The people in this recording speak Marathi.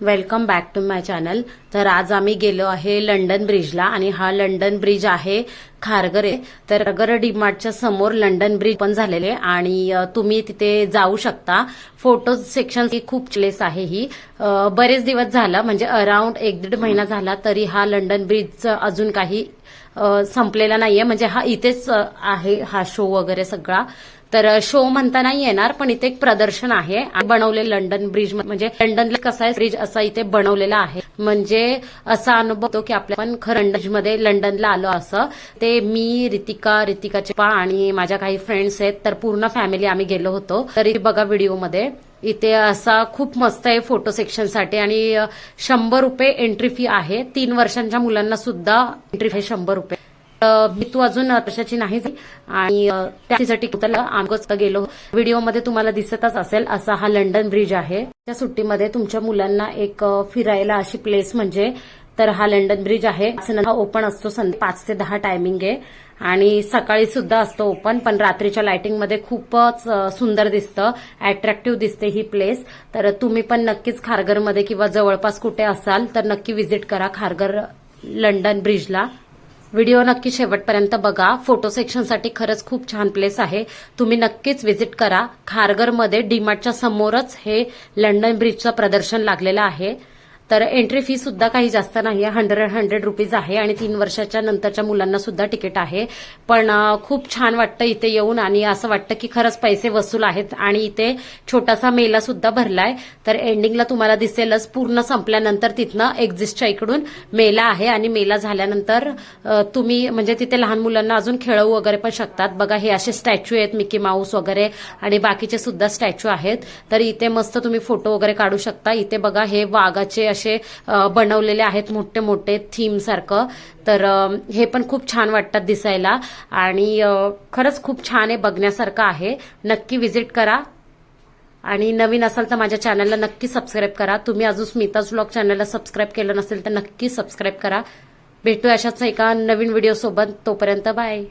Welcome back to my channel. तर आज आम्ही गेलो आहे लंडन ब्रिजला आणि हा लंडन ब्रिज आहे खारघर आहे। तर खारघर डीमार्टच्या समोर लंडन ब्रिज पण झालेले आणि तुम्ही तिथे जाऊ शकता। फोटो सेक्शन ही खूप प्लेस आहे ही। बरेच दिवस झाला म्हणजे अराउंड 1-1.5 महिना झाला तरी हा लंडन ब्रिज अजून काही संपलेला नाहीये। म्हणजे हा इथेच आहे हा शो वगैरे सगळा। तर शो म्हणता नाही येणार पण इथे एक प्रदर्शन आहे बनवले लंडन ब्रिज म्हणजे लंडनला कसा आहे ब्रिज असा इथे बनवलेला आहे। म्हणजे असा अनुभव होतो की आपल्या पण खरं मध्ये लंडनला आलो असं। ते मी रितिकाचे पा आणि माझ्या काही फ्रेंड्स आहेत तर पूर्ण फॅमिली आम्ही गेलो होतो। तरी बघा व्हिडिओमध्ये इथे असा खूप मस्त आहे फोटो सेक्शन साठी आणि 100 रुपये एंट्री फी आहे। 3 वर्षांच्या मुलांना सुद्धा एंट्री फी 100 रुपये। मी तू अजून वर्षाची नाही आणि त्यासाठी आम्ही गेलो। व्हिडिओमध्ये तुम्हाला दिसतच असेल असा हा लंडन ब्रिज आहे। त्या सुट्टीमध्ये तुमच्या मुलांना एक फिरायला अशी प्लेस म्हणजे तर हा लंडन ब्रिज आहे। ओपन असतो संध्याकाळी 5 ते 10 टायमिंग आहे आणि सकाळी सुद्धा असतो ओपन। पण रात्रीच्या लाइटिंग मध्ये खूपच सुंदर दिसतं, अट्रॅक्टिव्ह दिसते ही प्लेस। तर तुम्ही पण नक्कीच खारघरमध्ये किंवा जवळपास कुठे असाल तर नक्की व्हिजिट करा खारघर लंडन ब्रिजला। व्हिडिओ नक्की शेवटपर्यंत बघा। फोटो सेक्शन साठी खरंच खूप छान प्लेस आहे, तुम्ही नक्कीच व्हिजिट करा। खारघरमध्ये डीमार्टच्या समोरच हे लंडन ब्रिजचं प्रदर्शन लागलेलं आहे। तर एंट्री फी सुद्धा काही जास्त नाहीये, 100 रुपीज आहे आणि 3 वर्षाच्या नंतरच्या मुलांना सुद्धा तिकीट आहे। पण खूप छान वाटतं इथे येऊन आणि असं वाटतं की खरंच पैसे वसूल आहेत। आणि इथे छोटासा मेला सुद्धा भरलाय तर एंडिंगला तुम्हाला दिसेलच। पूर्ण संपल्यानंतर तिथनं एक्झिस्टच्या इकडून मेला आहे आणि मेला झाल्यानंतर तुम्ही म्हणजे तिथे लहान मुलांना अजून खेळवू वगैरे पण शकतात। बघा हे असे स्टॅच्यू आहेत मिकी माऊस वगैरे आणि बाकीचे सुद्धा स्टॅच्यू आहेत। तर इथे मस्त तुम्ही फोटो वगैरे काढू शकता। इथे बघा हे वाघाचे असे बनवलेले आहेत मोठे मोठे थीम सारखं। तर हे पण खूप छान वाटतात दिसायला आणि खरंच खूप छान आहे, बघण्यासारखं आहे। नक्की व्हिजिट करा आणि नवीन असाल तर माझ्या चॅनलला नक्की सबस्क्राईब करा। तुम्ही अजून स्मिताज व्लॉग चॅनलला सबस्क्राईब केलं नसेल तर नक्की सबस्क्राईब करा। भेटूया अशाच एका नवीन व्हिडिओ सोबत, तोपर्यंत बाय।